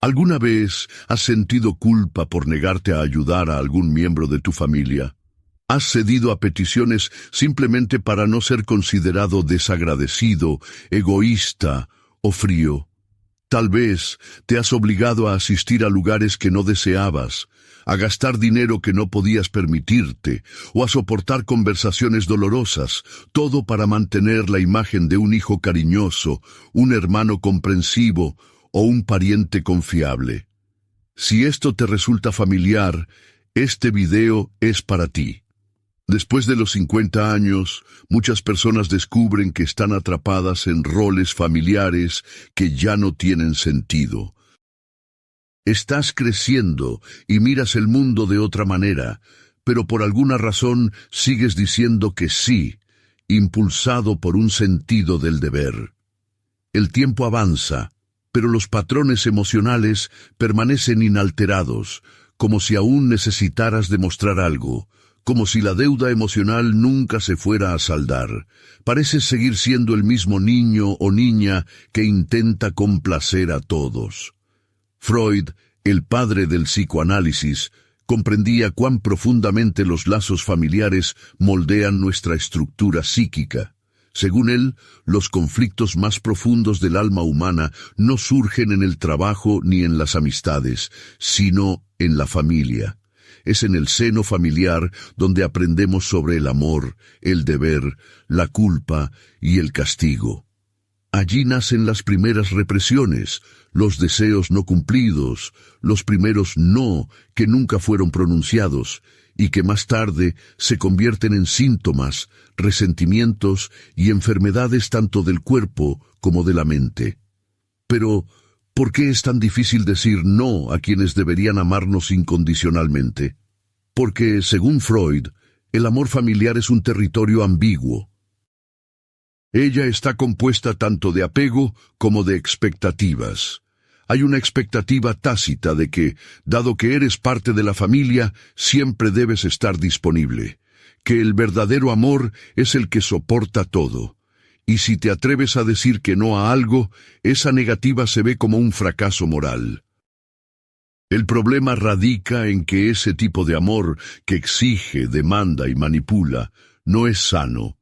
¿Alguna vez has sentido culpa por negarte a ayudar a algún miembro de tu familia? ¿Has cedido a peticiones simplemente para no ser considerado desagradecido, egoísta o frío? Tal vez te has obligado a asistir a lugares que no deseabas, a gastar dinero que no podías permitirte, o a soportar conversaciones dolorosas, todo para mantener la imagen de un hijo cariñoso, un hermano comprensivo o un pariente confiable. Si esto te resulta familiar, este video es para ti. Después de los 50 años, muchas personas descubren que están atrapadas en roles familiares que ya no tienen sentido. Estás creciendo y miras el mundo de otra manera, pero por alguna razón sigues diciendo que sí, impulsado por un sentido del deber. El tiempo avanza, pero los patrones emocionales permanecen inalterados, como si aún necesitaras demostrar algo, como si la deuda emocional nunca se fuera a saldar. Pareces seguir siendo el mismo niño o niña que intenta complacer a todos. Freud, el padre del psicoanálisis, comprendía cuán profundamente los lazos familiares moldean nuestra estructura psíquica. Según él, los conflictos más profundos del alma humana no surgen en el trabajo ni en las amistades, sino en la familia. Es en el seno familiar donde aprendemos sobre el amor, el deber, la culpa y el castigo. Allí nacen las primeras represiones, los deseos no cumplidos, los primeros no que nunca fueron pronunciados y que más tarde se convierten en síntomas, resentimientos y enfermedades tanto del cuerpo como de la mente. Pero, ¿por qué es tan difícil decir no a quienes deberían amarnos incondicionalmente? Porque, según Freud, el amor familiar es un territorio ambiguo. Ella está compuesta tanto de apego como de expectativas. Hay una expectativa tácita de que, dado que eres parte de la familia, siempre debes estar disponible, que el verdadero amor es el que soporta todo. Y si te atreves a decir que no a algo, esa negativa se ve como un fracaso moral. El problema radica en que ese tipo de amor que exige, demanda y manipula no es sano.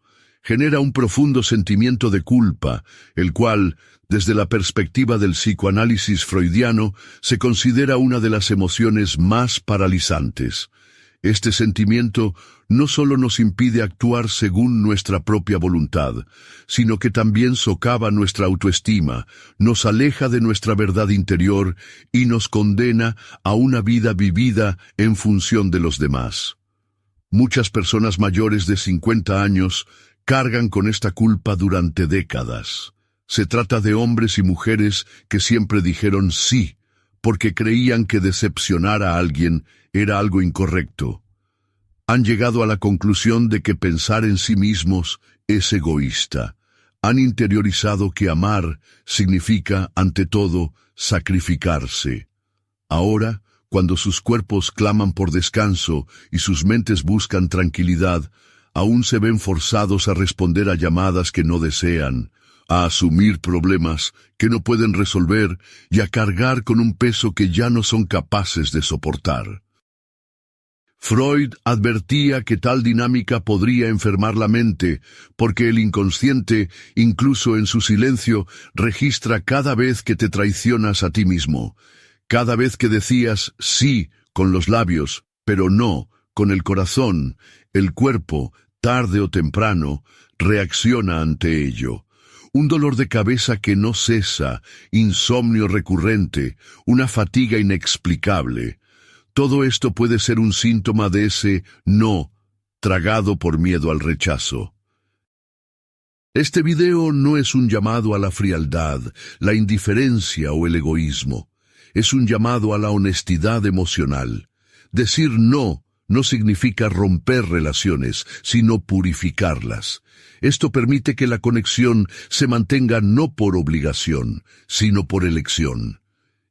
Genera un profundo sentimiento de culpa, el cual, desde la perspectiva del psicoanálisis freudiano, se considera una de las emociones más paralizantes. Este sentimiento no solo nos impide actuar según nuestra propia voluntad, sino que también socava nuestra autoestima, nos aleja de nuestra verdad interior y nos condena a una vida vivida en función de los demás. Muchas personas mayores de 50 años cargan con esta culpa durante décadas. Se trata de hombres y mujeres que siempre dijeron sí, porque creían que decepcionar a alguien era algo incorrecto. Han llegado a la conclusión de que pensar en sí mismos es egoísta. Han interiorizado que amar significa, ante todo, sacrificarse. Ahora, cuando sus cuerpos claman por descanso y sus mentes buscan tranquilidad, aún se ven forzados a responder a llamadas que no desean, a asumir problemas que no pueden resolver y a cargar con un peso que ya no son capaces de soportar. Freud advertía que tal dinámica podría enfermar la mente, porque el inconsciente, incluso en su silencio, registra cada vez que te traicionas a ti mismo, cada vez que decías sí con los labios, pero no con el corazón. El cuerpo, tarde o temprano, reacciona ante ello. Un dolor de cabeza que no cesa, insomnio recurrente, una fatiga inexplicable. Todo esto puede ser un síntoma de ese no, tragado por miedo al rechazo. Este video no es un llamado a la frialdad, la indiferencia o el egoísmo. Es un llamado a la honestidad emocional. Decir no significa romper relaciones, sino purificarlas. Esto permite que la conexión se mantenga no por obligación, sino por elección.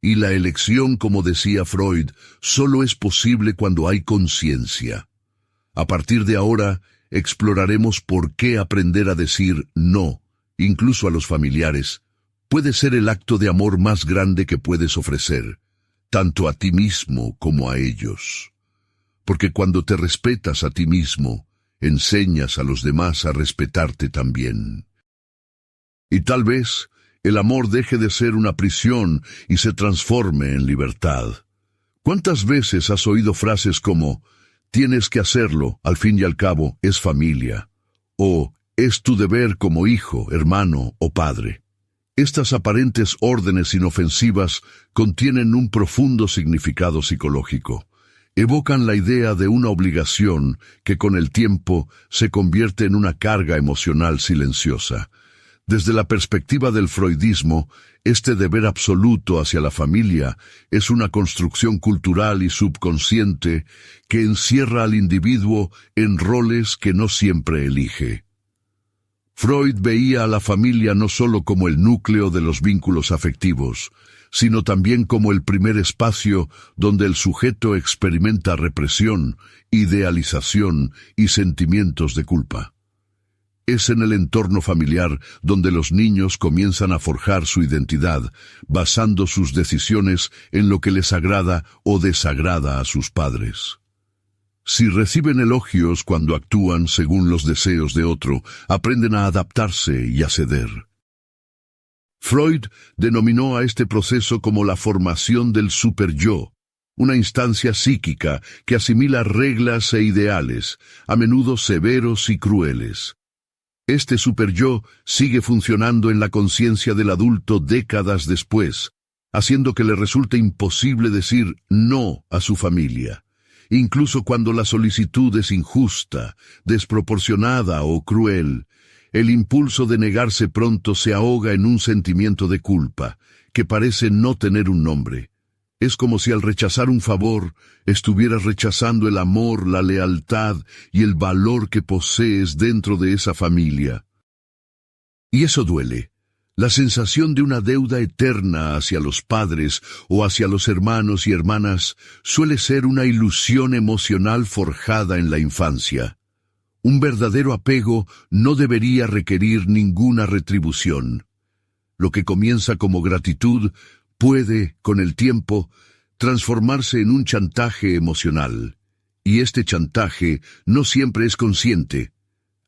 Y la elección, como decía Freud, solo es posible cuando hay conciencia. A partir de ahora, exploraremos por qué aprender a decir no, incluso a los familiares, puede ser el acto de amor más grande que puedes ofrecer, tanto a ti mismo como a ellos. Porque cuando te respetas a ti mismo, enseñas a los demás a respetarte también. Y tal vez el amor deje de ser una prisión y se transforme en libertad. ¿Cuántas veces has oído frases como, tienes que hacerlo, al fin y al cabo, es familia? O, es tu deber como hijo, hermano o padre. Estas aparentes órdenes inofensivas contienen un profundo significado psicológico. Evocan la idea de una obligación que con el tiempo se convierte en una carga emocional silenciosa. Desde la perspectiva del freudismo, este deber absoluto hacia la familia es una construcción cultural y subconsciente que encierra al individuo en roles que no siempre elige. Freud veía a la familia no solo como el núcleo de los vínculos afectivos, sino también como el primer espacio donde el sujeto experimenta represión, idealización y sentimientos de culpa. Es en el entorno familiar donde los niños comienzan a forjar su identidad, basando sus decisiones en lo que les agrada o desagrada a sus padres. Si reciben elogios cuando actúan según los deseos de otro, aprenden a adaptarse y a ceder. Freud denominó a este proceso como la formación del superyo, una instancia psíquica que asimila reglas e ideales, a menudo severos y crueles. Este superyo sigue funcionando en la conciencia del adulto décadas después, haciendo que le resulte imposible decir no a su familia, incluso cuando la solicitud es injusta, desproporcionada o cruel. El impulso de negarse pronto se ahoga en un sentimiento de culpa, que parece no tener un nombre. Es como si al rechazar un favor, estuvieras rechazando el amor, la lealtad y el valor que posees dentro de esa familia. Y eso duele. La sensación de una deuda eterna hacia los padres o hacia los hermanos y hermanas suele ser una ilusión emocional forjada en la infancia. Un verdadero apego no debería requerir ninguna retribución. Lo que comienza como gratitud puede, con el tiempo, transformarse en un chantaje emocional. Y este chantaje no siempre es consciente.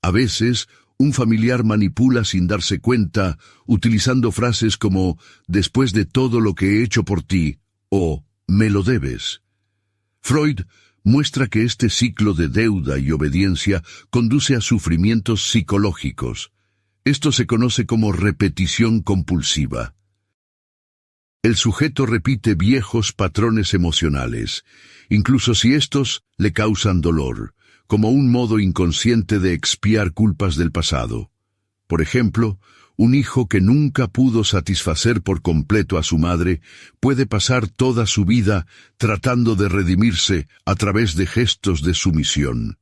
A veces, un familiar manipula sin darse cuenta, utilizando frases como «después de todo lo que he hecho por ti» o «me lo debes». Freud muestra que este ciclo de deuda y obediencia conduce a sufrimientos psicológicos. Esto se conoce como repetición compulsiva. El sujeto repite viejos patrones emocionales, incluso si estos le causan dolor, como un modo inconsciente de expiar culpas del pasado. Por ejemplo, un hijo que nunca pudo satisfacer por completo a su madre puede pasar toda su vida tratando de redimirse a través de gestos de sumisión.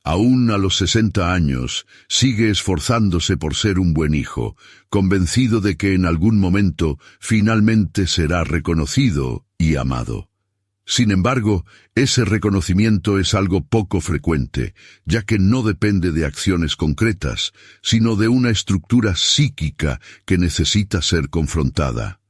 Aún a los 60 años, sigue esforzándose por ser un buen hijo, convencido de que en algún momento finalmente será reconocido y amado. Sin embargo, ese reconocimiento es algo poco frecuente, ya que no depende de acciones concretas, sino de una estructura psíquica que necesita ser confrontada.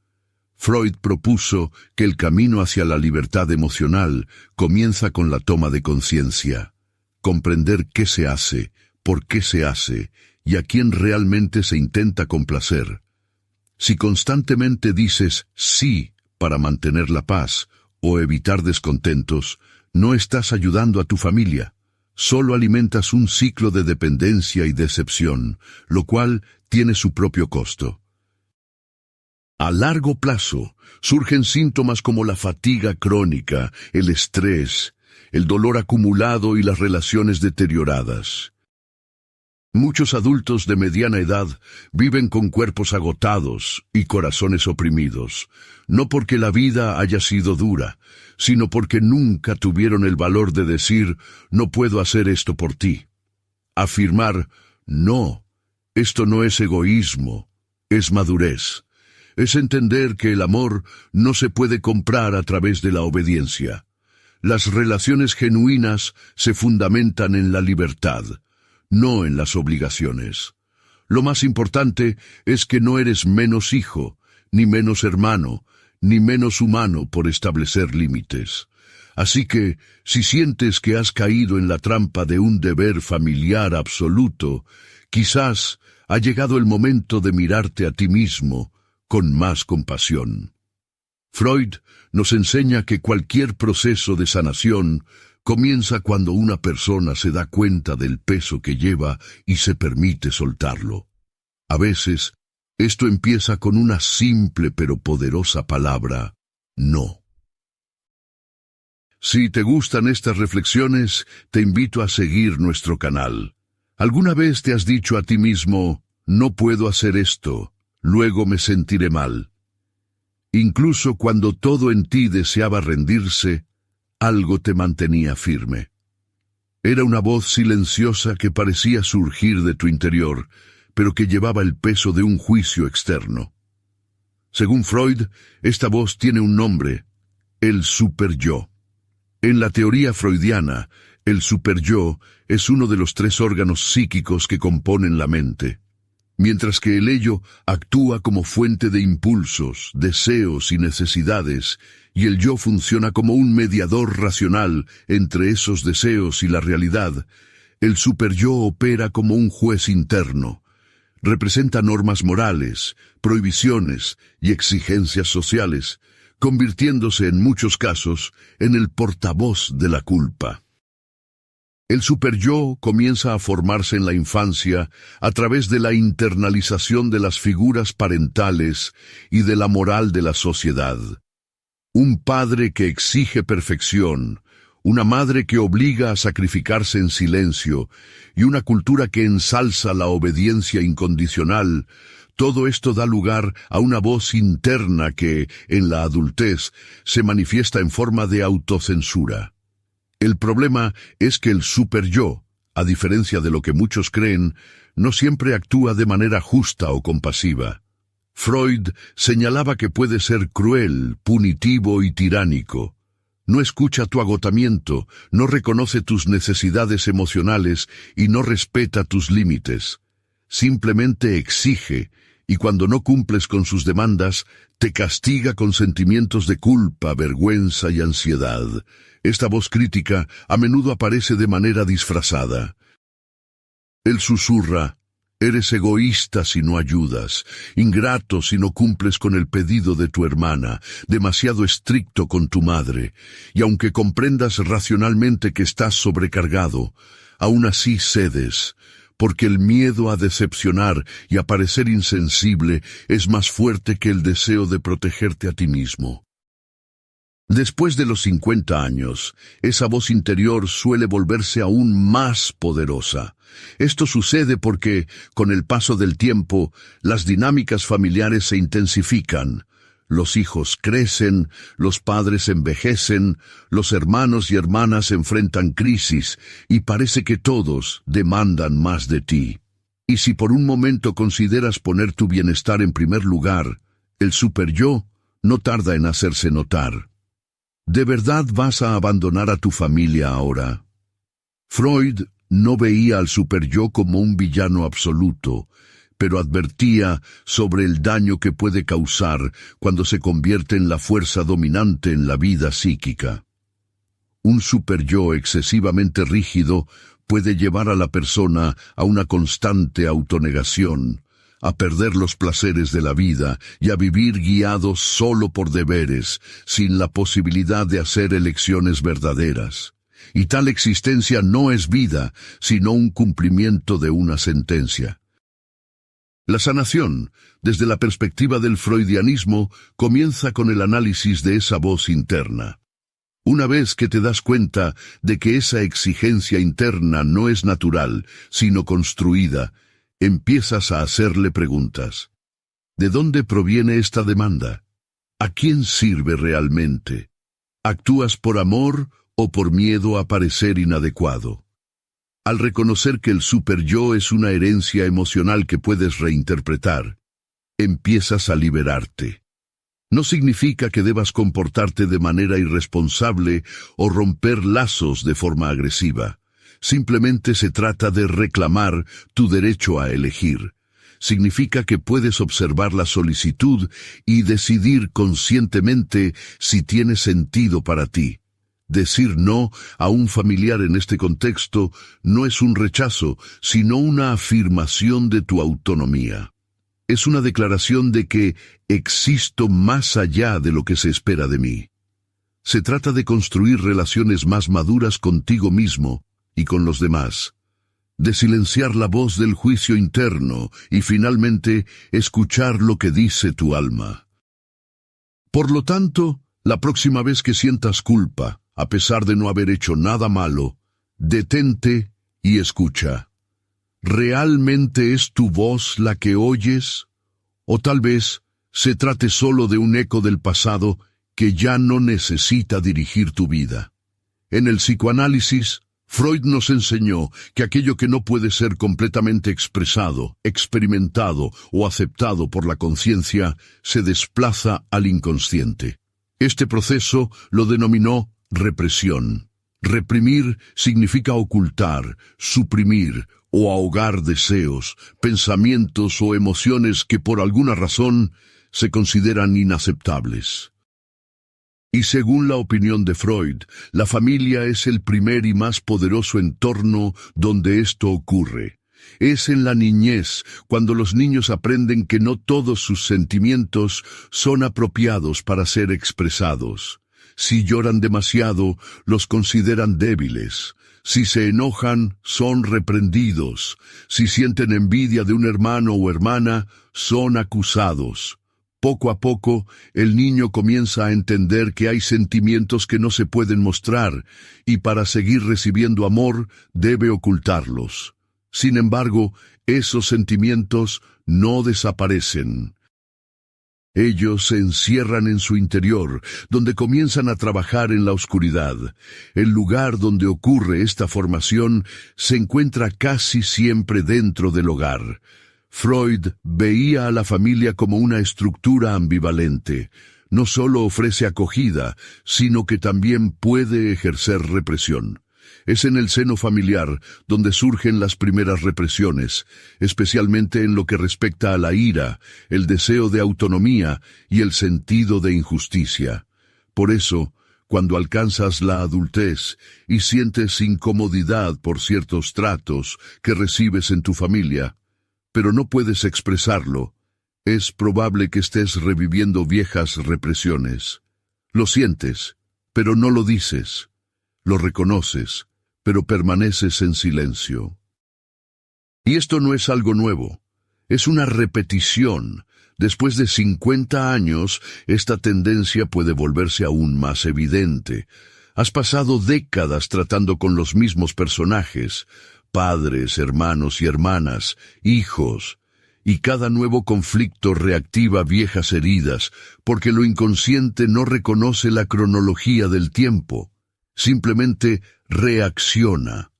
Freud propuso que el camino hacia la libertad emocional comienza con la toma de conciencia. Comprender qué se hace, por qué se hace y a quién realmente se intenta complacer. Si constantemente dices sí para mantener la paz o evitar descontentos, no estás ayudando a tu familia. Solo alimentas un ciclo de dependencia y decepción, lo cual tiene su propio costo. A largo plazo, surgen síntomas como la fatiga crónica, el estrés, el dolor acumulado y las relaciones deterioradas. Muchos adultos de mediana edad viven con cuerpos agotados y corazones oprimidos, no porque la vida haya sido dura, sino porque nunca tuvieron el valor de decir, no puedo hacer esto por ti. Afirmar, no, esto no es egoísmo, es madurez. Es entender que el amor no se puede comprar a través de la obediencia. Las relaciones genuinas se fundamentan en la libertad, no en las obligaciones. Lo más importante es que no eres menos hijo, ni menos hermano, ni menos humano por establecer límites. Así que, si sientes que has caído en la trampa de un deber familiar absoluto, quizás ha llegado el momento de mirarte a ti mismo con más compasión. Freud nos enseña que cualquier proceso de sanación comienza cuando una persona se da cuenta del peso que lleva y se permite soltarlo. A veces, esto empieza con una simple pero poderosa palabra: no. Si te gustan estas reflexiones, te invito a seguir nuestro canal. ¿Alguna vez te has dicho a ti mismo, no puedo hacer esto, luego me sentiré mal? Incluso cuando todo en ti deseaba rendirse, algo te mantenía firme. Era una voz silenciosa que parecía surgir de tu interior, pero que llevaba el peso de un juicio externo. Según Freud, esta voz tiene un nombre: el superyo. En la teoría freudiana, el superyo es uno de los 3 órganos psíquicos que componen la mente. Mientras que el ello actúa como fuente de impulsos, deseos y necesidades, y el yo funciona como un mediador racional entre esos deseos y la realidad, el superyo opera como un juez interno. Representa normas morales, prohibiciones y exigencias sociales, convirtiéndose en muchos casos en el portavoz de la culpa. El superyo comienza a formarse en la infancia a través de la internalización de las figuras parentales y de la moral de la sociedad. Un padre que exige perfección, una madre que obliga a sacrificarse en silencio y una cultura que ensalza la obediencia incondicional, todo esto da lugar a una voz interna que, en la adultez, se manifiesta en forma de autocensura. El problema es que el superyo, a diferencia de lo que muchos creen, no siempre actúa de manera justa o compasiva. Freud señalaba que puede ser cruel, punitivo y tiránico. No escucha tu agotamiento, no reconoce tus necesidades emocionales y no respeta tus límites. Simplemente exige, y cuando no cumples con sus demandas, te castiga con sentimientos de culpa, vergüenza y ansiedad. Esta voz crítica a menudo aparece de manera disfrazada. Él susurra: eres egoísta si no ayudas, ingrato si no cumples con el pedido de tu hermana, demasiado estricto con tu madre, y aunque comprendas racionalmente que estás sobrecargado, aún así cedes, porque el miedo a decepcionar y a parecer insensible es más fuerte que el deseo de protegerte a ti mismo. Después de los 50 años, esa voz interior suele volverse aún más poderosa. Esto sucede porque, con el paso del tiempo, las dinámicas familiares se intensifican. Los hijos crecen, los padres envejecen, los hermanos y hermanas enfrentan crisis, y parece que todos demandan más de ti. Y si por un momento consideras poner tu bienestar en primer lugar, el superyo no tarda en hacerse notar. ¿De verdad vas a abandonar a tu familia ahora? Freud no veía al superyo como un villano absoluto, pero advertía sobre el daño que puede causar cuando se convierte en la fuerza dominante en la vida psíquica. Un superyo excesivamente rígido puede llevar a la persona a una constante autonegación, a perder los placeres de la vida y a vivir guiados solo por deberes, sin la posibilidad de hacer elecciones verdaderas. Y tal existencia no es vida, sino un cumplimiento de una sentencia. La sanación, desde la perspectiva del freudianismo, comienza con el análisis de esa voz interna. Una vez que te das cuenta de que esa exigencia interna no es natural, sino construida, empiezas a hacerle preguntas. ¿De dónde proviene esta demanda? ¿A quién sirve realmente? ¿Actúas por amor o por miedo a parecer inadecuado? Al reconocer que el superyo es una herencia emocional que puedes reinterpretar, empiezas a liberarte. No significa que debas comportarte de manera irresponsable o romper lazos de forma agresiva. Simplemente se trata de reclamar tu derecho a elegir. significa que puedes observar la solicitud y decidir conscientemente si tiene sentido para ti. Decir no a un familiar en este contexto no es un rechazo, sino una afirmación de tu autonomía. Es una declaración de que existo más allá de lo que se espera de mí. Se trata de construir relaciones más maduras contigo mismo y con los demás, de silenciar la voz del juicio interno y finalmente escuchar lo que dice tu alma. Por lo tanto, la próxima vez que sientas culpa, a pesar de no haber hecho nada malo, detente y escucha. ¿Realmente es tu voz la que oyes? O tal vez se trate solo de un eco del pasado que ya no necesita dirigir tu vida. En el psicoanálisis, Freud nos enseñó que aquello que no puede ser completamente expresado, experimentado o aceptado por la conciencia se desplaza al inconsciente. Este proceso lo denominó represión. Reprimir significa ocultar, suprimir o ahogar deseos, pensamientos o emociones que por alguna razón se consideran inaceptables. Y según la opinión de Freud, la familia es el primer y más poderoso entorno donde esto ocurre. Es en la niñez cuando los niños aprenden que no todos sus sentimientos son apropiados para ser expresados. Si lloran demasiado, los consideran débiles. Si se enojan, son reprendidos. Si sienten envidia de un hermano o hermana, son acusados. Poco a poco, el niño comienza a entender que hay sentimientos que no se pueden mostrar, y para seguir recibiendo amor, debe ocultarlos. Sin embargo, esos sentimientos no desaparecen. Ellos se encierran en su interior, donde comienzan a trabajar en la oscuridad. El lugar donde ocurre esta formación se encuentra casi siempre dentro del hogar. Freud veía a la familia como una estructura ambivalente. No solo ofrece acogida, sino que también puede ejercer represión. Es en el seno familiar donde surgen las primeras represiones, especialmente en lo que respecta a la ira, el deseo de autonomía y el sentido de injusticia. Por eso, cuando alcanzas la adultez y sientes incomodidad por ciertos tratos que recibes en tu familia, pero no puedes expresarlo, es probable que estés reviviendo viejas represiones. Lo sientes, pero no lo dices. Lo reconoces, pero permaneces en silencio. Y esto no es algo nuevo, es una repetición. Después de 50 años, esta tendencia puede volverse aún más evidente. Has pasado décadas tratando con los mismos personajes, padres, hermanos y hermanas, hijos, y cada nuevo conflicto reactiva viejas heridas, porque lo inconsciente no reconoce la cronología del tiempo. Simplemente reacciona.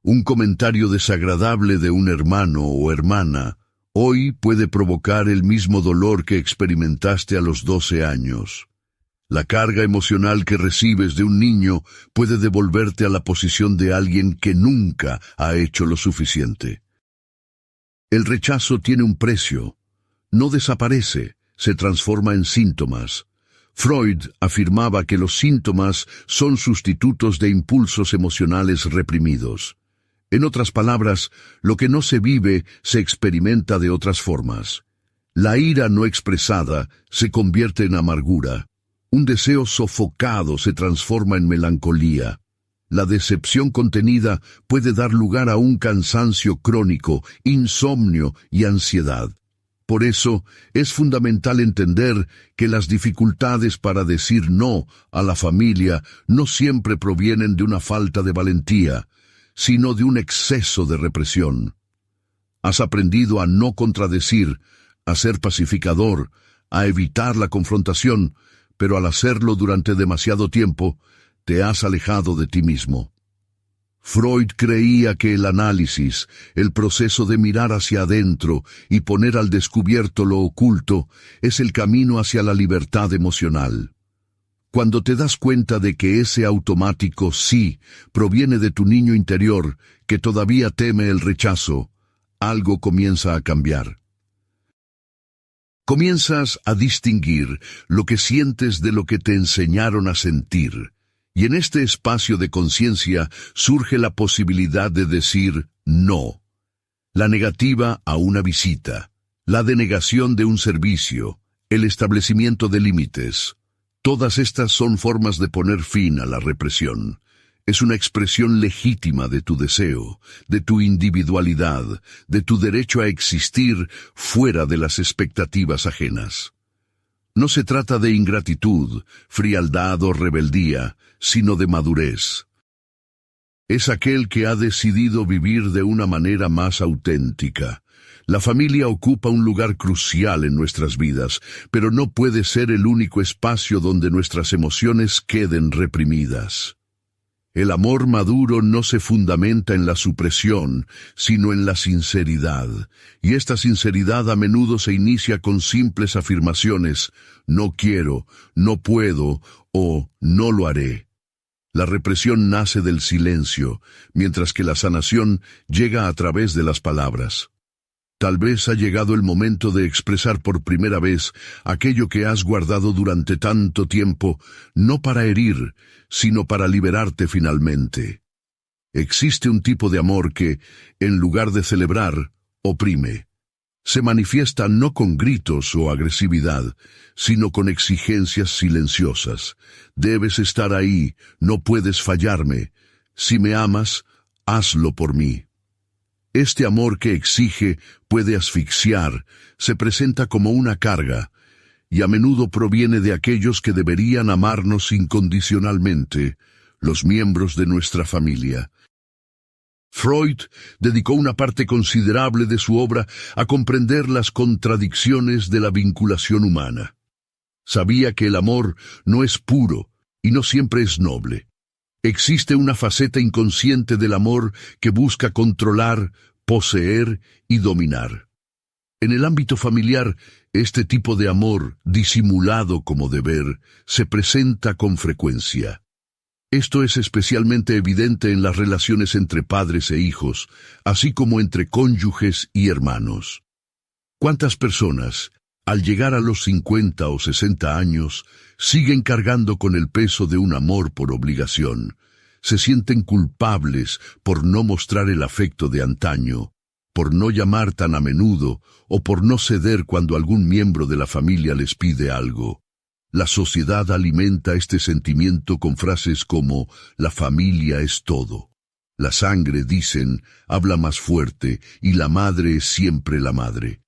Un comentario desagradable de un hermano o hermana hoy puede provocar el mismo dolor que experimentaste a los 12 años. La carga emocional que recibes de un niño puede devolverte a la posición de alguien que nunca ha hecho lo suficiente. El rechazo tiene un precio. No desaparece, se transforma en síntomas. Freud afirmaba que los síntomas son sustitutos de impulsos emocionales reprimidos. En otras palabras, lo que no se vive se experimenta de otras formas. La ira no expresada se convierte en amargura. Un deseo sofocado se transforma en melancolía. La decepción contenida puede dar lugar a un cansancio crónico, insomnio y ansiedad. Por eso, es fundamental entender que las dificultades para decir no a la familia no siempre provienen de una falta de valentía, sino de un exceso de represión. Has aprendido a no contradecir, a ser pacificador, a evitar la confrontación, pero al hacerlo durante demasiado tiempo, te has alejado de ti mismo. Freud creía que el análisis, el proceso de mirar hacia adentro y poner al descubierto lo oculto, es el camino hacia la libertad emocional. Cuando te das cuenta de que ese automático sí proviene de tu niño interior, que todavía teme el rechazo, algo comienza a cambiar. Comienzas a distinguir lo que sientes de lo que te enseñaron a sentir. Y en este espacio de conciencia surge la posibilidad de decir no. La negativa a una visita, la denegación de un servicio, el establecimiento de límites. Todas estas son formas de poner fin a la represión. Es una expresión legítima de tu deseo, de tu individualidad, de tu derecho a existir fuera de las expectativas ajenas. No se trata de ingratitud, frialdad o rebeldía, sino de madurez. Es aquel que ha decidido vivir de una manera más auténtica. La familia ocupa un lugar crucial en nuestras vidas, pero no puede ser el único espacio donde nuestras emociones queden reprimidas. El amor maduro no se fundamenta en la supresión, sino en la sinceridad, y esta sinceridad a menudo se inicia con simples afirmaciones: no quiero, no puedo o no lo haré. La represión nace del silencio, mientras que la sanación llega a través de las palabras. Tal vez ha llegado el momento de expresar por primera vez aquello que has guardado durante tanto tiempo, no para herir, sino para liberarte finalmente. Existe un tipo de amor que, en lugar de celebrar, oprime. Se manifiesta no con gritos o agresividad, sino con exigencias silenciosas. Debes estar ahí, no puedes fallarme. Si me amas, hazlo por mí. Este amor que exige puede asfixiar, se presenta como una carga, y a menudo proviene de aquellos que deberían amarnos incondicionalmente, los miembros de nuestra familia. Freud dedicó una parte considerable de su obra a comprender las contradicciones de la vinculación humana. Sabía que el amor no es puro y no siempre es noble. Existe una faceta inconsciente del amor que busca controlar, poseer y dominar. En el ámbito familiar, este tipo de amor, disimulado como deber, se presenta con frecuencia. Esto es especialmente evidente en las relaciones entre padres e hijos, así como entre cónyuges y hermanos. ¿Cuántas personas, al llegar a los 50 o 60 años, siguen cargando con el peso de un amor por obligación? Se sienten culpables por no mostrar el afecto de antaño, por no llamar tan a menudo o por no ceder cuando algún miembro de la familia les pide algo. La sociedad alimenta este sentimiento con frases como «la familia es todo». La sangre, dicen, habla más fuerte y la madre es siempre la madre.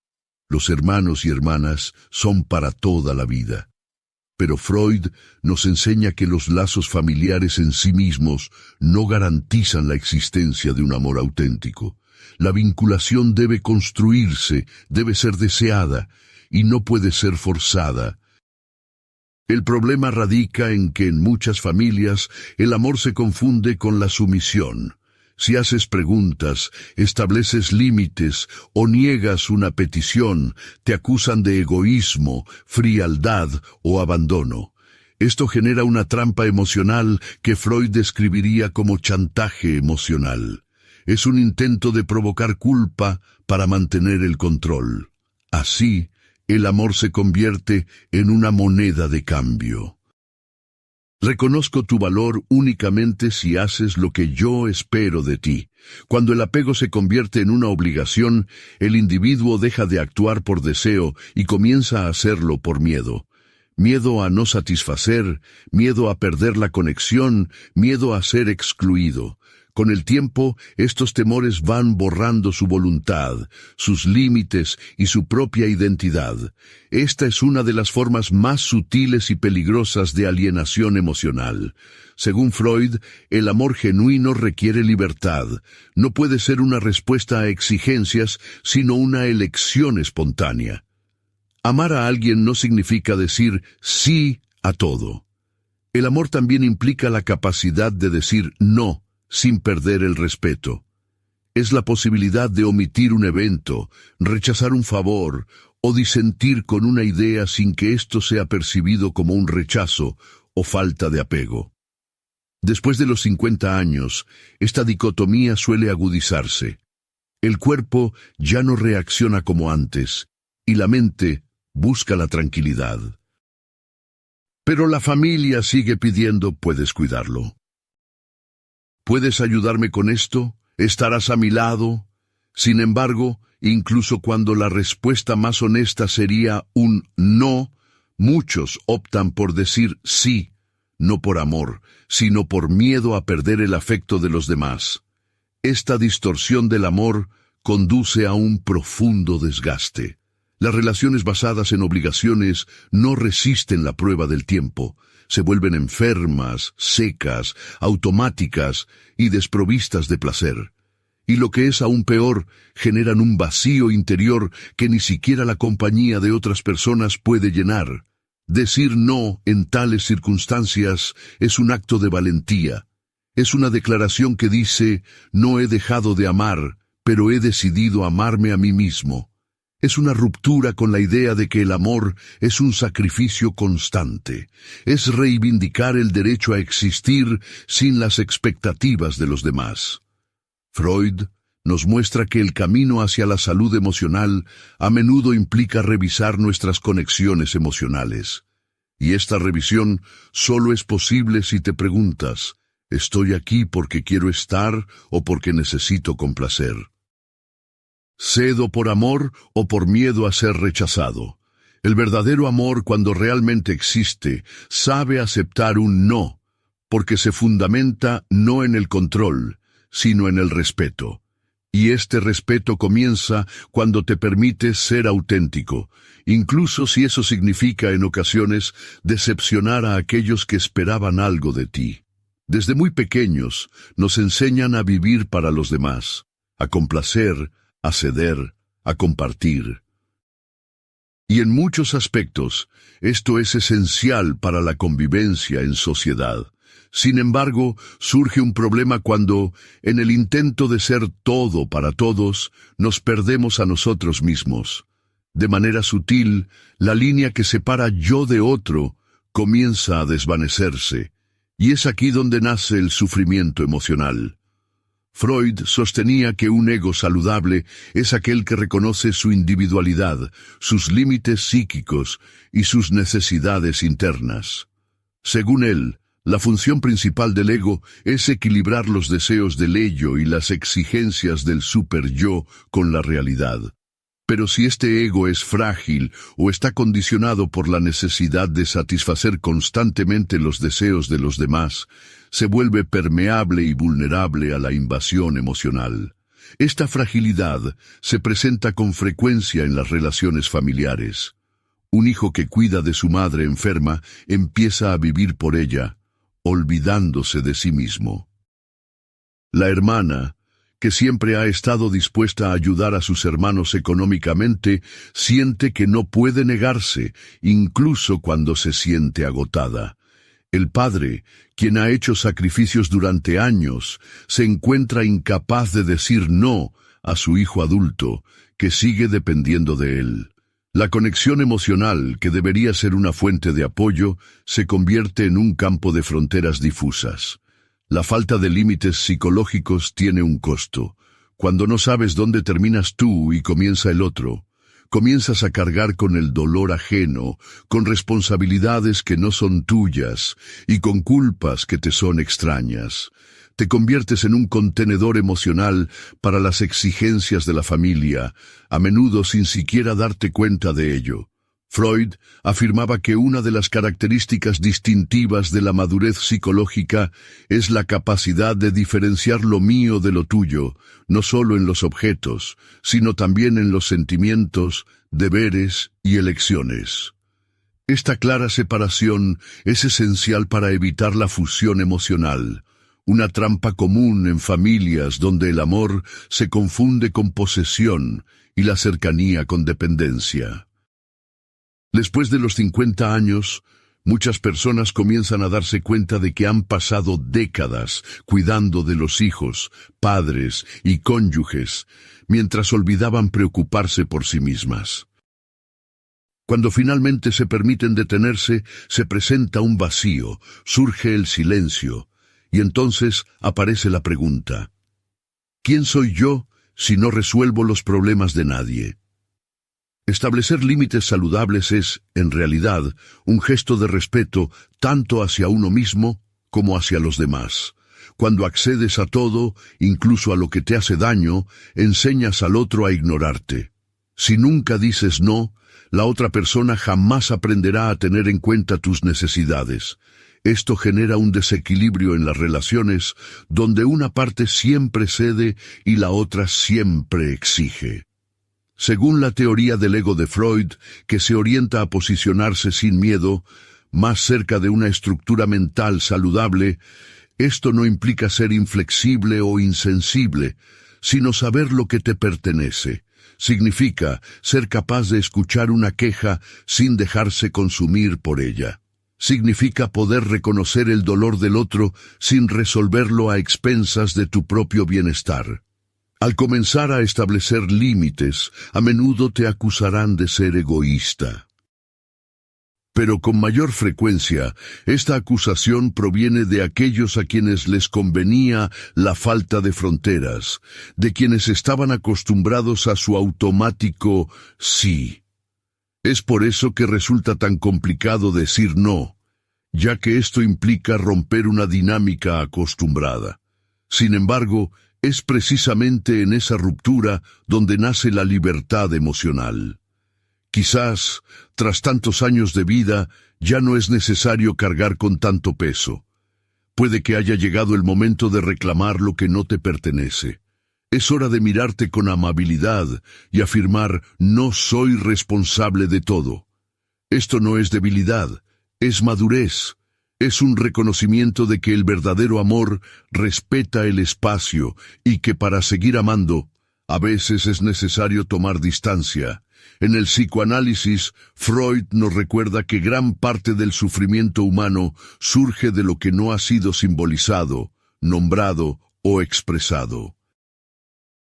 Los hermanos y hermanas son para toda la vida. Pero Freud nos enseña que los lazos familiares en sí mismos no garantizan la existencia de un amor auténtico. La vinculación debe construirse, debe ser deseada, y no puede ser forzada. El problema radica en que en muchas familias el amor se confunde con la sumisión. Si haces preguntas, estableces límites o niegas una petición, te acusan de egoísmo, frialdad o abandono. Esto genera una trampa emocional que Freud describiría como chantaje emocional. Es un intento de provocar culpa para mantener el control. Así, el amor se convierte en una moneda de cambio. Reconozco tu valor únicamente si haces lo que yo espero de ti. Cuando el apego se convierte en una obligación, el individuo deja de actuar por deseo y comienza a hacerlo por miedo. Miedo a no satisfacer, miedo a perder la conexión, miedo a ser excluido. Con el tiempo, estos temores van borrando su voluntad, sus límites y su propia identidad. Esta es una de las formas más sutiles y peligrosas de alienación emocional. Según Freud, el amor genuino requiere libertad. No puede ser una respuesta a exigencias, sino una elección espontánea. Amar a alguien no significa decir sí a todo. El amor también implica la capacidad de decir no, sin perder el respeto. Es la posibilidad de omitir un evento, rechazar un favor o disentir con una idea sin que esto sea percibido como un rechazo o falta de apego. Después de los 50 años, esta dicotomía suele agudizarse. El cuerpo ya no reacciona como antes, y la mente busca la tranquilidad. Pero la familia sigue pidiendo, ¿puedes cuidarlo? ¿Puedes ayudarme con esto? ¿Estarás a mi lado? Sin embargo, incluso cuando la respuesta más honesta sería un no, muchos optan por decir sí, no por amor, sino por miedo a perder el afecto de los demás. Esta distorsión del amor conduce a un profundo desgaste. Las relaciones basadas en obligaciones no resisten la prueba del tiempo. Se vuelven enfermas, secas, automáticas y desprovistas de placer. Y lo que es aún peor, generan un vacío interior que ni siquiera la compañía de otras personas puede llenar. Decir no en tales circunstancias es un acto de valentía. Es una declaración que dice, no he dejado de amar, pero he decidido amarme a mí mismo. Es una ruptura con la idea de que el amor es un sacrificio constante. Es reivindicar el derecho a existir sin las expectativas de los demás. Freud nos muestra que el camino hacia la salud emocional a menudo implica revisar nuestras conexiones emocionales. Y esta revisión solo es posible si te preguntas, ¿estoy aquí porque quiero estar o porque necesito complacer? ¿Cedo por amor o por miedo a ser rechazado? El verdadero amor, cuando realmente existe, sabe aceptar un no, porque se fundamenta no en el control, sino en el respeto. Y este respeto comienza cuando te permites ser auténtico, incluso si eso significa en ocasiones decepcionar a aquellos que esperaban algo de ti. Desde muy pequeños nos enseñan a vivir para los demás, a complacer, a ceder, a compartir. Y en muchos aspectos, esto es esencial para la convivencia en sociedad. Sin embargo, surge un problema cuando, en el intento de ser todo para todos, nos perdemos a nosotros mismos. De manera sutil, la línea que separa yo de otro comienza a desvanecerse, y es aquí donde nace el sufrimiento emocional. Freud sostenía que un ego saludable es aquel que reconoce su individualidad, sus límites psíquicos y sus necesidades internas. Según él, la función principal del ego es equilibrar los deseos del ello y las exigencias del superyo con la realidad. Pero si este ego es frágil o está condicionado por la necesidad de satisfacer constantemente los deseos de los demás, se vuelve permeable y vulnerable a la invasión emocional. Esta fragilidad se presenta con frecuencia en las relaciones familiares. Un hijo que cuida de su madre enferma empieza a vivir por ella, olvidándose de sí mismo. La hermana, que siempre ha estado dispuesta a ayudar a sus hermanos económicamente, siente que no puede negarse, incluso cuando se siente agotada. El padre, quien ha hecho sacrificios durante años, se encuentra incapaz de decir no a su hijo adulto, que sigue dependiendo de él. La conexión emocional, que debería ser una fuente de apoyo, se convierte en un campo de fronteras difusas. La falta de límites psicológicos tiene un costo. Cuando no sabes dónde terminas tú y comienza el otro, comienzas a cargar con el dolor ajeno, con responsabilidades que no son tuyas y con culpas que te son extrañas. Te conviertes en un contenedor emocional para las exigencias de la familia, a menudo sin siquiera darte cuenta de ello. Freud afirmaba que una de las características distintivas de la madurez psicológica es la capacidad de diferenciar lo mío de lo tuyo, no solo en los objetos, sino también en los sentimientos, deberes y elecciones. Esta clara separación es esencial para evitar la fusión emocional, una trampa común en familias donde el amor se confunde con posesión y la cercanía con dependencia. Después de los 50 años, muchas personas comienzan a darse cuenta de que han pasado décadas cuidando de los hijos, padres y cónyuges, mientras olvidaban preocuparse por sí mismas. Cuando finalmente se permiten detenerse, se presenta un vacío, surge el silencio, y entonces aparece la pregunta: ¿quién soy yo si no resuelvo los problemas de nadie? Establecer límites saludables es, en realidad, un gesto de respeto tanto hacia uno mismo como hacia los demás. Cuando accedes a todo, incluso a lo que te hace daño, enseñas al otro a ignorarte. Si nunca dices no, la otra persona jamás aprenderá a tener en cuenta tus necesidades. Esto genera un desequilibrio en las relaciones donde una parte siempre cede y la otra siempre exige. Según la teoría del ego de Freud, que se orienta a posicionarse sin miedo, más cerca de una estructura mental saludable, esto no implica ser inflexible o insensible, sino saber lo que te pertenece. Significa ser capaz de escuchar una queja sin dejarse consumir por ella. Significa poder reconocer el dolor del otro sin resolverlo a expensas de tu propio bienestar. Al comenzar a establecer límites, a menudo te acusarán de ser egoísta. Pero con mayor frecuencia, esta acusación proviene de aquellos a quienes les convenía la falta de fronteras, de quienes estaban acostumbrados a su automático sí. Es por eso que resulta tan complicado decir no, ya que esto implica romper una dinámica acostumbrada. Sin embargo, es precisamente en esa ruptura donde nace la libertad emocional. Quizás, tras tantos años de vida, ya no es necesario cargar con tanto peso. Puede que haya llegado el momento de reclamar lo que no te pertenece. Es hora de mirarte con amabilidad y afirmar: no soy responsable de todo. Esto no es debilidad, es madurez. Es un reconocimiento de que el verdadero amor respeta el espacio y que para seguir amando, a veces es necesario tomar distancia. En el psicoanálisis, Freud nos recuerda que gran parte del sufrimiento humano surge de lo que no ha sido simbolizado, nombrado o expresado.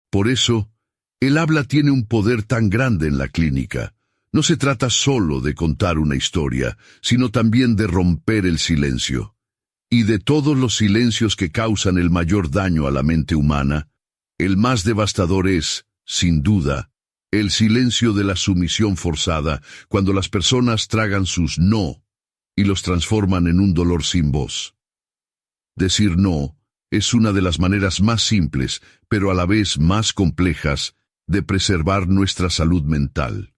Por eso, el habla tiene un poder tan grande en la clínica. No se trata solo de contar una historia, sino también de romper el silencio. Y de todos los silencios que causan el mayor daño a la mente humana, el más devastador es, sin duda, el silencio de la sumisión forzada, cuando las personas tragan sus no y los transforman en un dolor sin voz. Decir no es una de las maneras más simples, pero a la vez más complejas, de preservar nuestra salud mental.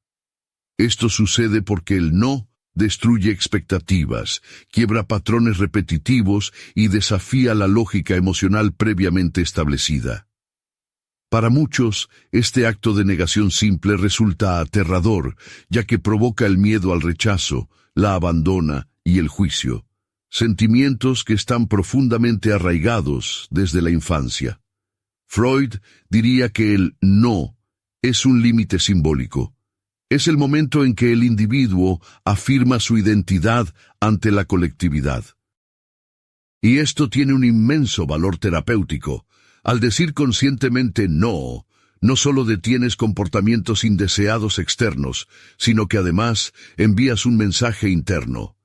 Esto sucede porque el no destruye expectativas, quiebra patrones repetitivos y desafía la lógica emocional previamente establecida. Para muchos, este acto de negación simple resulta aterrador, ya que provoca el miedo al rechazo, la abandona y el juicio, sentimientos que están profundamente arraigados desde la infancia. Freud diría que el no es un límite simbólico. Es el momento en que el individuo afirma su identidad ante la colectividad. Y esto tiene un inmenso valor terapéutico. Al decir conscientemente no, no solo detienes comportamientos indeseados externos, sino que además envías un mensaje interno.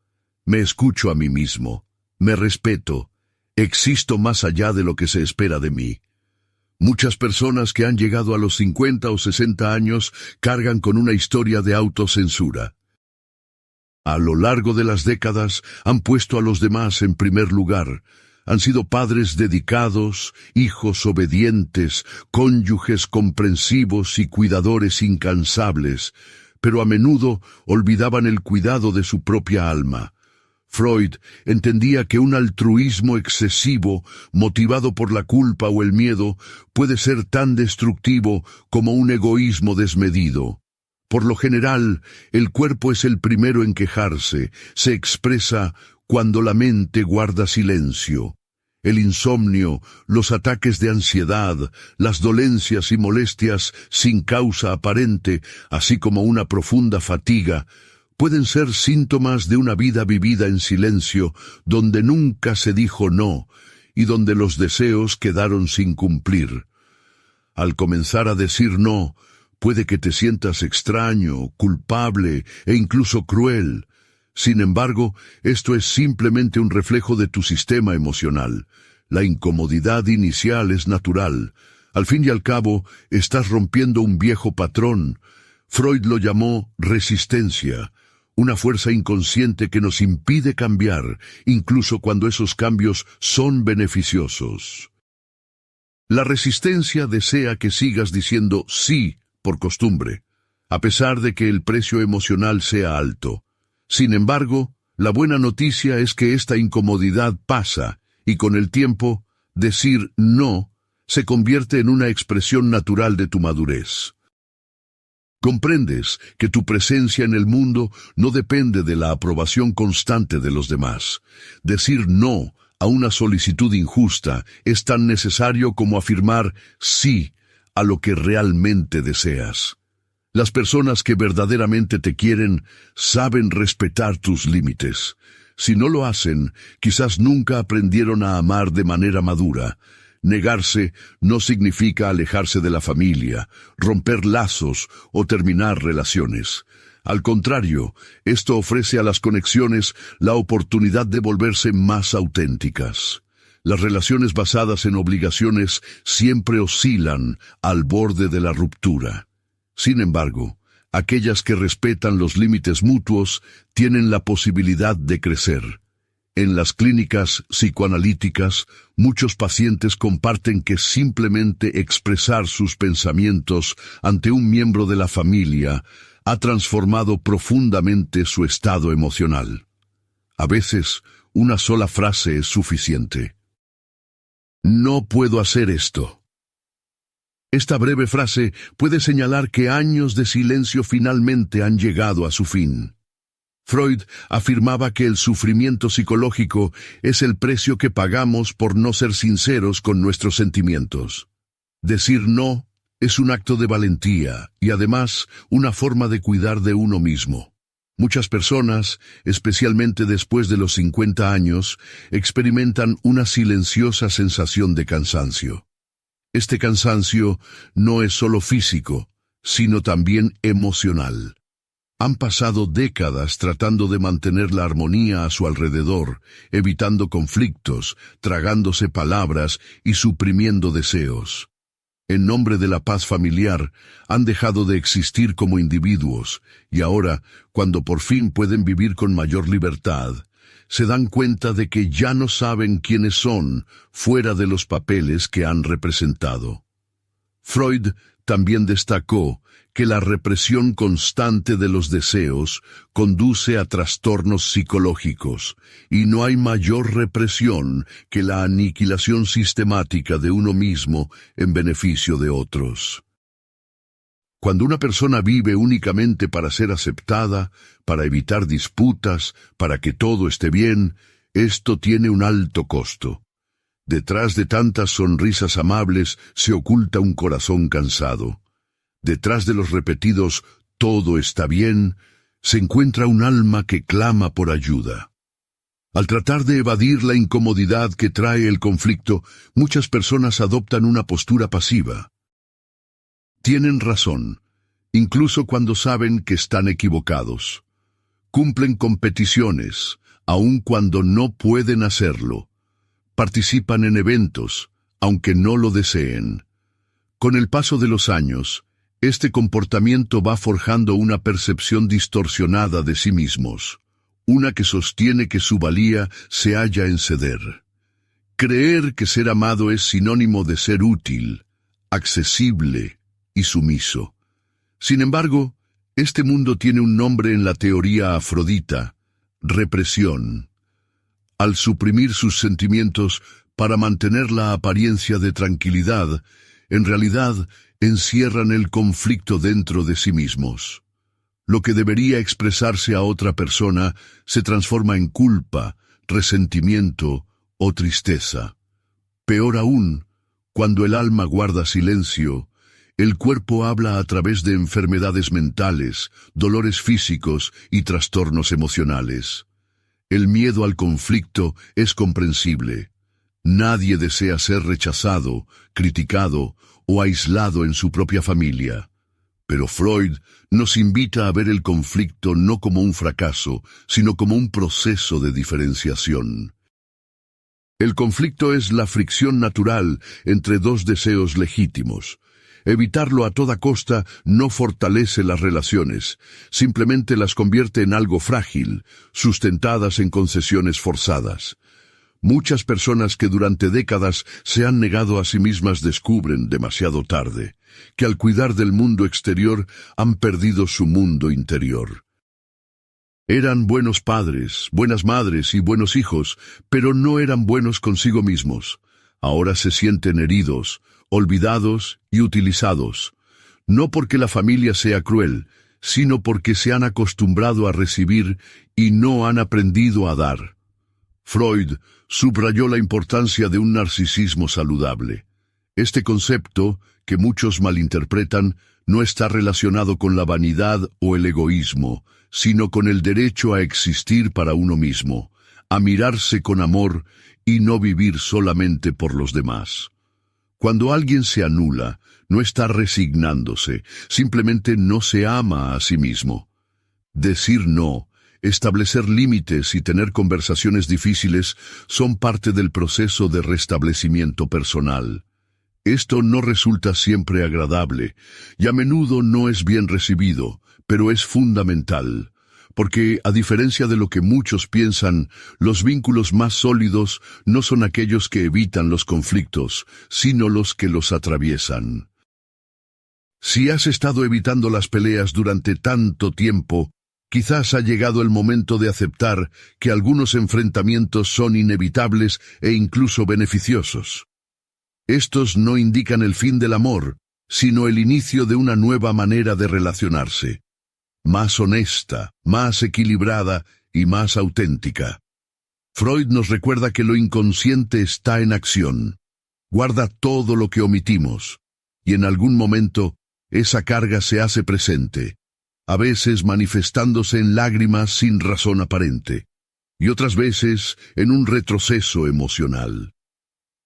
Me escucho a mí mismo, me respeto, existo más allá de lo que se espera de mí. Muchas personas que han llegado a los 50 o 60 años cargan con una historia de autocensura. A lo largo de las décadas han puesto a los demás en primer lugar. Han sido padres dedicados, hijos obedientes, cónyuges comprensivos y cuidadores incansables, pero a menudo olvidaban el cuidado de su propia alma. Freud entendía que un altruismo excesivo, motivado por la culpa o el miedo, puede ser tan destructivo como un egoísmo desmedido. Por lo general, el cuerpo es el primero en quejarse, se expresa cuando la mente guarda silencio. El insomnio, los ataques de ansiedad, las dolencias y molestias sin causa aparente, así como una profunda fatiga, pueden ser síntomas de una vida vivida en silencio, donde nunca se dijo no, y donde los deseos quedaron sin cumplir. Al comenzar a decir no, puede que te sientas extraño, culpable e incluso cruel. Sin embargo, esto es simplemente un reflejo de tu sistema emocional. La incomodidad inicial es natural. Al fin y al cabo, estás rompiendo un viejo patrón, Freud lo llamó resistencia, una fuerza inconsciente que nos impide cambiar, incluso cuando esos cambios son beneficiosos. La resistencia desea que sigas diciendo sí por costumbre, a pesar de que el precio emocional sea alto. Sin embargo, la buena noticia es que esta incomodidad pasa, y con el tiempo, decir no se convierte en una expresión natural de tu madurez. Comprendes que tu presencia en el mundo no depende de la aprobación constante de los demás. Decir no a una solicitud injusta es tan necesario como afirmar sí a lo que realmente deseas. Las personas que verdaderamente te quieren saben respetar tus límites. Si no lo hacen, quizás nunca aprendieron a amar de manera madura. Negarse no significa alejarse de la familia, romper lazos o terminar relaciones. Al contrario, esto ofrece a las conexiones la oportunidad de volverse más auténticas. Las relaciones basadas en obligaciones siempre oscilan al borde de la ruptura. Sin embargo, aquellas que respetan los límites mutuos tienen la posibilidad de crecer. En las clínicas psicoanalíticas, muchos pacientes comparten que simplemente expresar sus pensamientos ante un miembro de la familia ha transformado profundamente su estado emocional. A veces, una sola frase es suficiente. No puedo hacer esto. Esta breve frase puede señalar que años de silencio finalmente han llegado a su fin. Freud afirmaba que el sufrimiento psicológico es el precio que pagamos por no ser sinceros con nuestros sentimientos. Decir no es un acto de valentía y además una forma de cuidar de uno mismo. Muchas personas, especialmente después de los 50 años, experimentan una silenciosa sensación de cansancio. Este cansancio no es solo físico, sino también emocional. Han pasado décadas tratando de mantener la armonía a su alrededor, evitando conflictos, tragándose palabras y suprimiendo deseos. En nombre de la paz familiar, han dejado de existir como individuos, y ahora, cuando por fin pueden vivir con mayor libertad, se dan cuenta de que ya no saben quiénes son fuera de los papeles que han representado. Freud también destacó que la represión constante de los deseos conduce a trastornos psicológicos, y no hay mayor represión que la aniquilación sistemática de uno mismo en beneficio de otros. Cuando una persona vive únicamente para ser aceptada, para evitar disputas, para que todo esté bien, esto tiene un alto costo. Detrás de tantas sonrisas amables se oculta un corazón cansado. Detrás de los repetidos «todo está bien», se encuentra un alma que clama por ayuda. Al tratar de evadir la incomodidad que trae el conflicto, muchas personas adoptan una postura pasiva. Tienen razón, incluso cuando saben que están equivocados. Cumplen con peticiones, aun cuando no pueden hacerlo. Participan en eventos, aunque no lo deseen. Con el paso de los años, este comportamiento va forjando una percepción distorsionada de sí mismos, una que sostiene que su valía se halla en ceder. Creer que ser amado es sinónimo de ser útil, accesible y sumiso. Sin embargo, este mundo tiene un nombre en la teoría afrodita: represión. Al suprimir sus sentimientos para mantener la apariencia de tranquilidad, en realidad encierran el conflicto dentro de sí mismos. Lo que debería expresarse a otra persona se transforma en culpa, resentimiento o tristeza. Peor aún, cuando el alma guarda silencio, el cuerpo habla a través de enfermedades mentales, dolores físicos y trastornos emocionales. El miedo al conflicto es comprensible. Nadie desea ser rechazado, criticado o aislado en su propia familia. Pero Freud nos invita a ver el conflicto no como un fracaso, sino como un proceso de diferenciación. El conflicto es la fricción natural entre dos deseos legítimos. Evitarlo a toda costa no fortalece las relaciones, simplemente las convierte en algo frágil, sustentadas en concesiones forzadas. Muchas personas que durante décadas se han negado a sí mismas descubren demasiado tarde que al cuidar del mundo exterior han perdido su mundo interior. Eran buenos padres, buenas madres y buenos hijos, pero no eran buenos consigo mismos. Ahora se sienten heridos, olvidados y utilizados, no porque la familia sea cruel, sino porque se han acostumbrado a recibir y no han aprendido a dar. Freud subrayó la importancia de un narcisismo saludable. Este concepto, que muchos malinterpretan, no está relacionado con la vanidad o el egoísmo, sino con el derecho a existir para uno mismo, a mirarse con amor y no vivir solamente por los demás. Cuando alguien se anula, no está resignándose, simplemente no se ama a sí mismo. Decir no, establecer límites y tener conversaciones difíciles son parte del proceso de restablecimiento personal. Esto no resulta siempre agradable y a menudo no es bien recibido, pero es fundamental, porque, a diferencia de lo que muchos piensan, los vínculos más sólidos no son aquellos que evitan los conflictos, sino los que los atraviesan. Si has estado evitando las peleas durante tanto tiempo, quizás ha llegado el momento de aceptar que algunos enfrentamientos son inevitables e incluso beneficiosos. Estos no indican el fin del amor, sino el inicio de una nueva manera de relacionarse, más honesta, más equilibrada y más auténtica. Freud nos recuerda que lo inconsciente está en acción, guarda todo lo que omitimos, y en algún momento esa carga se hace presente, a veces manifestándose en lágrimas sin razón aparente, y otras veces en un retroceso emocional.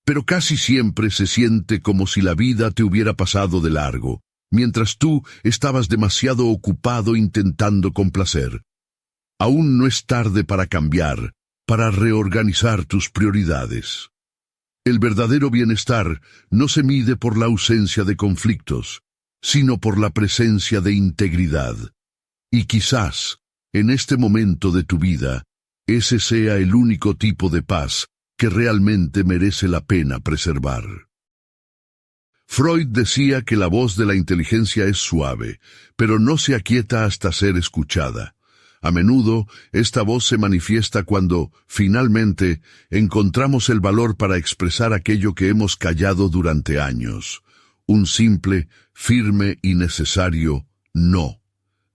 Pero casi siempre se siente como si la vida te hubiera pasado de largo, mientras tú estabas demasiado ocupado intentando complacer. Aún no es tarde para cambiar, para reorganizar tus prioridades. El verdadero bienestar no se mide por la ausencia de conflictos, sino por la presencia de integridad. Y quizás, en este momento de tu vida, ese sea el único tipo de paz que realmente merece la pena preservar. Freud decía que la voz de la inteligencia es suave, pero no se aquieta hasta ser escuchada. A menudo, esta voz se manifiesta cuando, finalmente, encontramos el valor para expresar aquello que hemos callado durante años. Un simple, firme y necesario no.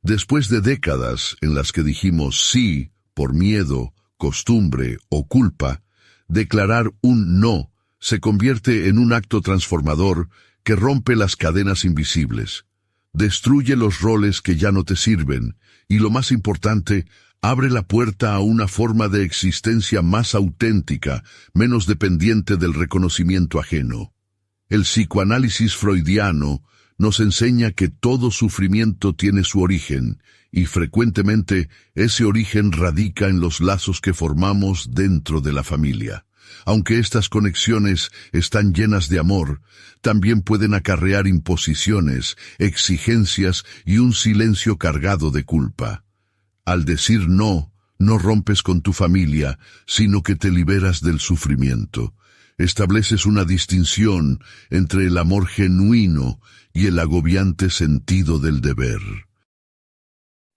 Después de décadas en las que dijimos sí por miedo, costumbre o culpa, declarar un no se convierte en un acto transformador que rompe las cadenas invisibles, destruye los roles que ya no te sirven y, lo más importante, abre la puerta a una forma de existencia más auténtica, menos dependiente del reconocimiento ajeno. El psicoanálisis freudiano nos enseña que todo sufrimiento tiene su origen, y frecuentemente ese origen radica en los lazos que formamos dentro de la familia. Aunque estas conexiones están llenas de amor, también pueden acarrear imposiciones, exigencias y un silencio cargado de culpa. Al decir no, no rompes con tu familia, sino que te liberas del sufrimiento. Estableces una distinción entre el amor genuino y el agobiante sentido del deber.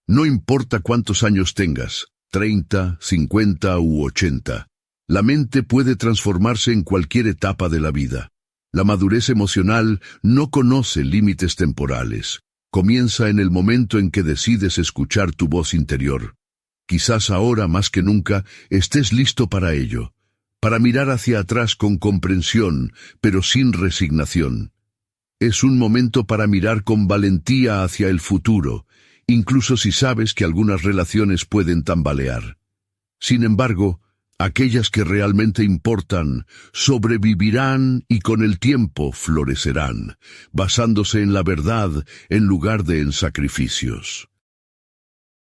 No importa cuántos años tengas, 30, 50 u 80, la mente puede transformarse en cualquier etapa de la vida. La madurez emocional no conoce límites temporales. Comienza en el momento en que decides escuchar tu voz interior. Quizás ahora más que nunca estés listo para ello, para mirar hacia atrás con comprensión, pero sin resignación. Es un momento para mirar con valentía hacia el futuro, incluso si sabes que algunas relaciones pueden tambalear. Sin embargo, aquellas que realmente importan sobrevivirán y con el tiempo florecerán, basándose en la verdad en lugar de en sacrificios.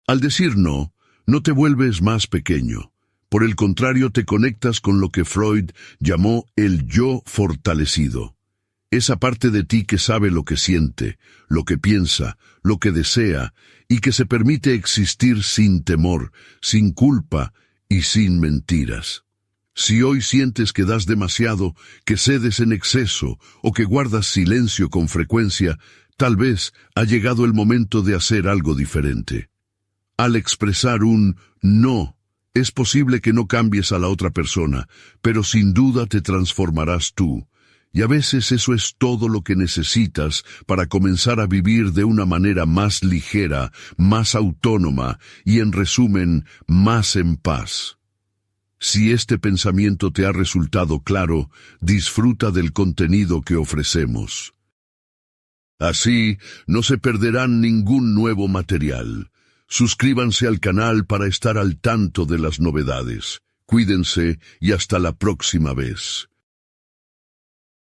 Al decir no, no te vuelves más pequeño. Por el contrario, te conectas con lo que Freud llamó el yo fortalecido. Esa parte de ti que sabe lo que siente, lo que piensa, lo que desea, y que se permite existir sin temor, sin culpa y sin mentiras. Si hoy sientes que das demasiado, que cedes en exceso o que guardas silencio con frecuencia, tal vez ha llegado el momento de hacer algo diferente. Al expresar un no, es posible que no cambies a la otra persona, pero sin duda te transformarás tú. Y a veces eso es todo lo que necesitas para comenzar a vivir de una manera más ligera, más autónoma y, en resumen, más en paz. Si este pensamiento te ha resultado claro, disfruta del contenido que ofrecemos. Así, no se perderán ningún nuevo material. Suscríbanse al canal para estar al tanto de las novedades. Cuídense y hasta la próxima vez.